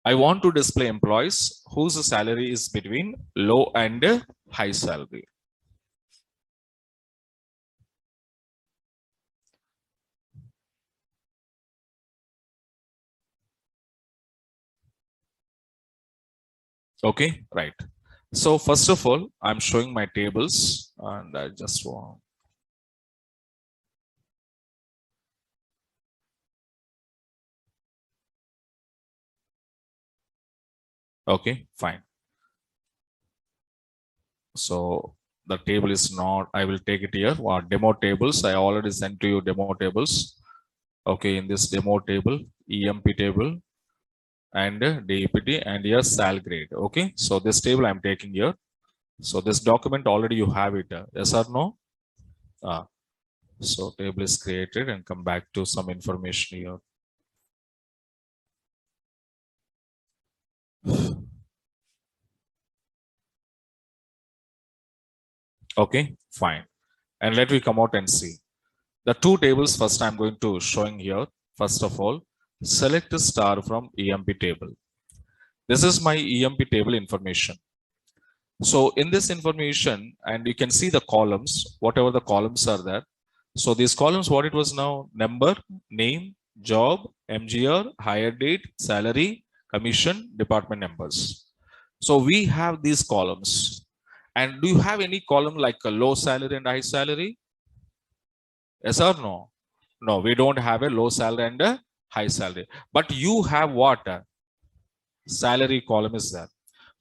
S1: I want to display employees whose salary is between low and high salary. Okay, right. So first of all, I'm showing my tables and I just want. Okay, fine. So the table is not, I will take it here. Demo tables. I already sent to you demo tables. Okay, in this demo table, EMP table and DEPT and your SAL grade. Okay, so this table I'm taking here. So this document already you have it. Yes or no? So table is created and come back to some information here. Okay, fine. And let me come out and see. The two tables first I'm going to showing here. First of all, select a star from EMP table. This is my EMP table information. So in this information, and you can see the columns, whatever the columns are there. So these columns, what it was now, number, name, job, MGR, hire date, salary, commission, department numbers. So we have these columns. And do you have any column like a low salary and high salary? Yes or no? No, we don't have a low salary and a high salary. But you have what? Salary column is there.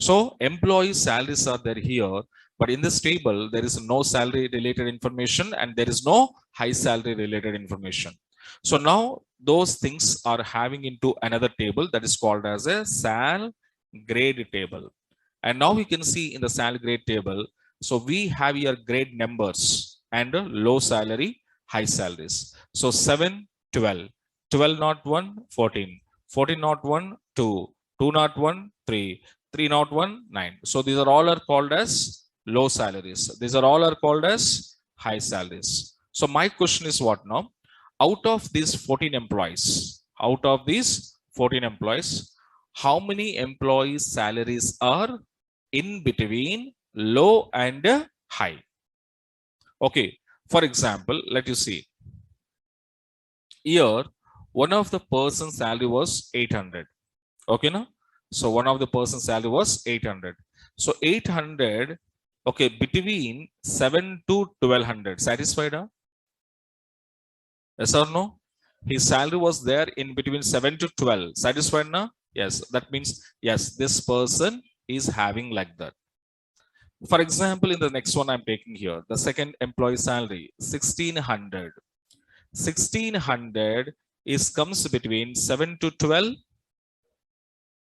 S1: So employee salaries are there here, but in this table, there is no salary related information and there is no high salary related information. So now those things are having into another table that is called as a sal grade table. And now we can see in the sal grade table, so we have here grade numbers and low salary, high salaries. So 7, 12, 12 not 1, 14, 14 not 1, 2, 2 not 1, 3, 3 not 1, 9. So these are all are called as low salaries. These are all are called as high salaries. So my question is what now? Out of these 14 employees, how many employees' salaries are in between low and high? Okay, for example, let you see. Here, one of the person's salary was 800. Okay, no? So one of the person's salary was 800. So 800, okay, between 7 to 1200. Satisfied? Huh? Yes or no? His salary was there in between 7 to 12. Satisfied now? Yes. That means, yes, this person is having like that. For example, in the next one I'm taking here, the second employee salary, 1600. 1600 is comes between 7 to 12.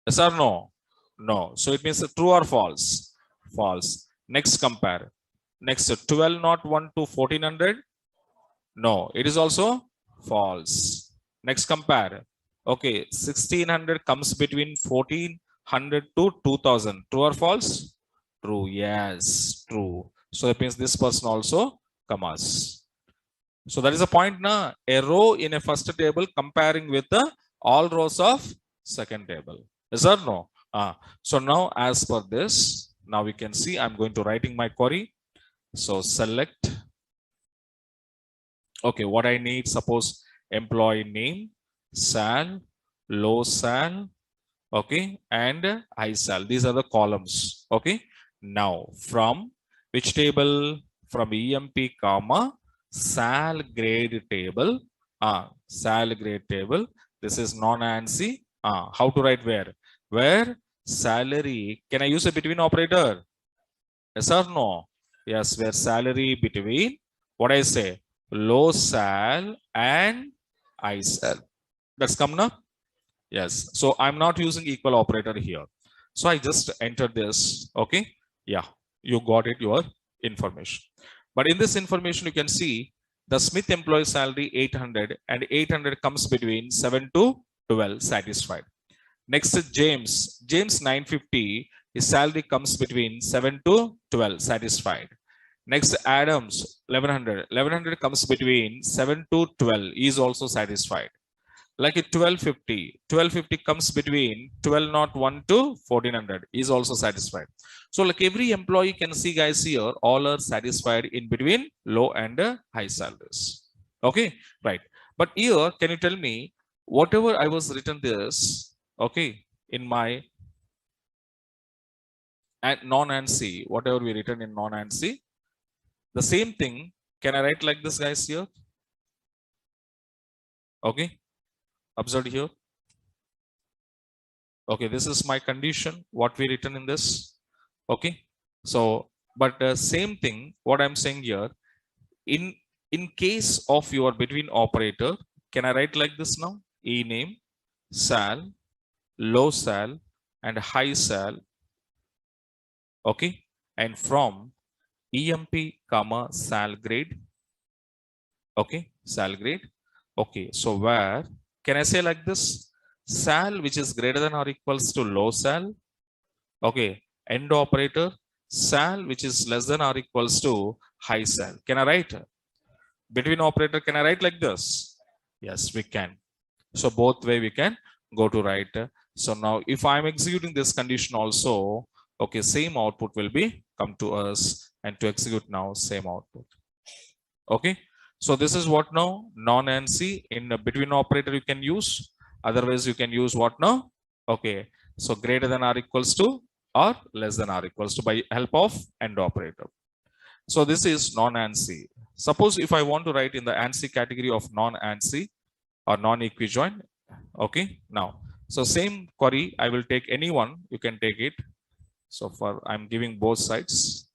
S1: Yes or no? No. So it means true or false? False. Next compare. Next 12 not 1 to 1400. No, it is also false. Next compare. Okay, 1600 comes between 1400 to 2000. True or false? True. Yes, true. So that means this person also commas. So that is a point na. A row in a first table comparing with the all rows of second table. Is or no? So now as per this, now we can see I'm going to writing my query. So select, okay, what I need, suppose employee name, sal, low sal, okay, and high sal. These are the columns. Okay. Now from which table? From EMP comma sal grade table. Sal grade table. This is non-ANSI. How to write where? Where salary, can I use a between operator? Yes or no? Yes, where salary between, what I say, low sal and high sal. That's come now. Yes. So I'm not using equal operator here. So I just entered this. Okay. Yeah. You got it, your information. But in this information, you can see the Smith employee salary 800 and 800 comes between 7 to 12 satisfied. Next is James. James 950. His salary comes between 7 to 12 satisfied. Next Adams 1100. 1100 comes between 7 to 12. He is also satisfied. Like a 1250, 1250 comes between 1201 to 1400 is also satisfied. So like every employee can see guys here, all are satisfied in between low and high salaries. Okay, right. But here, can you tell me, whatever I was written this, okay, in my non-ANSI, whatever we written in non-ANSI, the same thing, can I write like this guys here? Okay, observe here. Okay, this is my condition, what we written in this. Okay, so but same thing what I'm saying here, in in case of your between operator, can I write like this now? E name, sal, low sal, and high sal. Okay, and from EMP comma sal grade. Okay, sal grade. Okay, so where can I say like this, sal which is greater than or equals to low sal. Okay, end operator, sal which is less than or equals to high sal. Can I write between operator? Can I write like this? Yes, we can. So both way we can go to write. So now if I'm executing this condition also, okay, same output will be come to us, and to execute now same output. Okay, so this is what now non-ANSI in a between operator you can use. Otherwise you can use what now? Okay, so greater than or equals to or less than or equals to by help of AND operator. So this is non-ANSI. Suppose if I want to write in the ANSI category of non-ANSI or non-equijoin. Okay, now, so same query, I will take any one, you can take it. So for I'm giving both sides.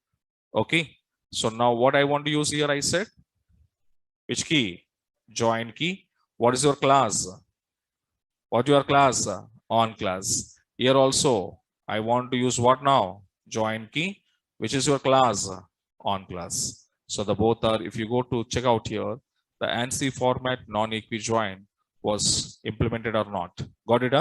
S1: Okay, so now what I want to use here, I said, which key? Join key. What is your class? What your class? On class. Here also I want to use what now? Join key, which is your class? On class. So the both are, if you go to check out here, the ANSI format non-equijoin was implemented or not. Got it?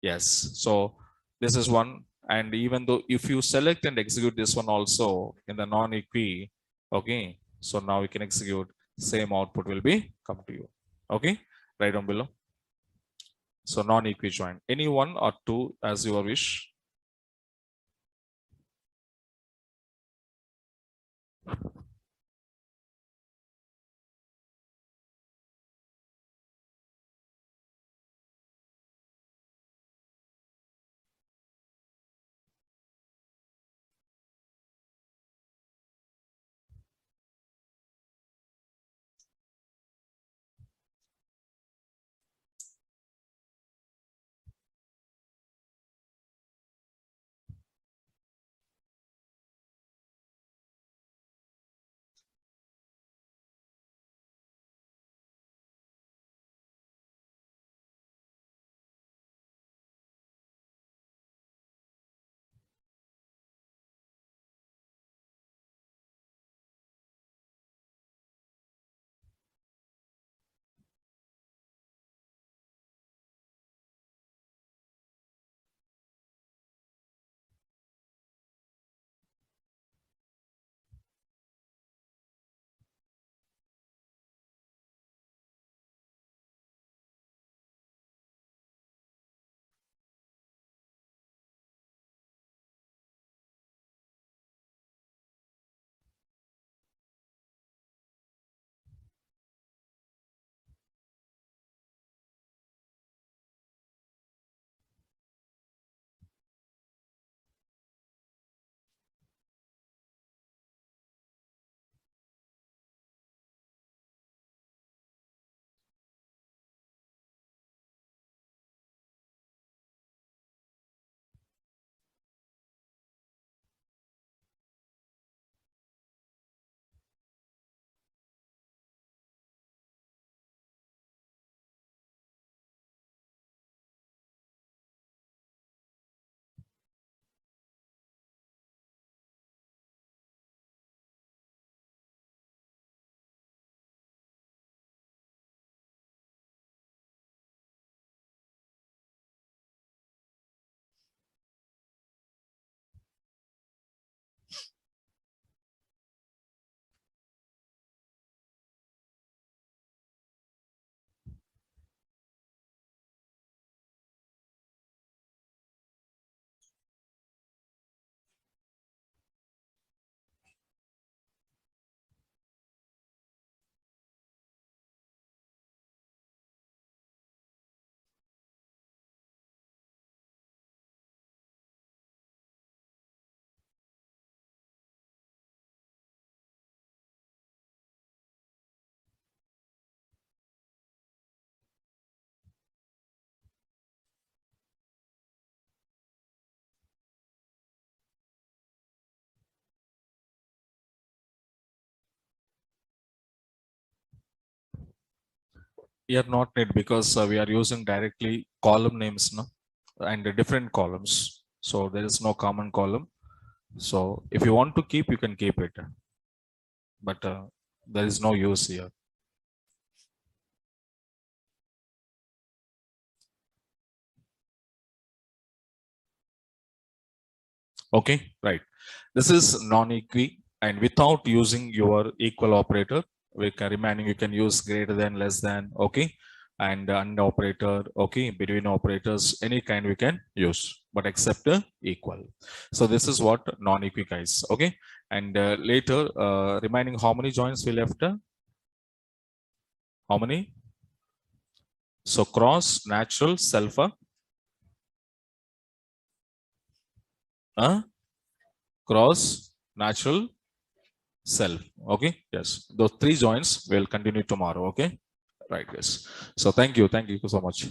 S1: Yes. So this is one. And even though if you select and execute this one also in the non-equi, okay, so now we can execute, same output will be come to you. Okay, right down below. So non-equijoin, any one or two as your wish. Here not need because we are using directly column names no? And different columns. So there is no common column. So if you want to keep, you can keep it. But there is no use here. Okay, right. This is non-equi, and without using your equal operator, we can remaining you can use greater than, less than, okay, and operator, okay, between operators, any kind we can use, but except equal. So this is what non-equi guys, okay. And later, remaining how many joins we left? How many? So cross, natural, self, cross, natural, self. Okay, yes, those three joins will continue tomorrow. Okay, right, yes. So thank you so much.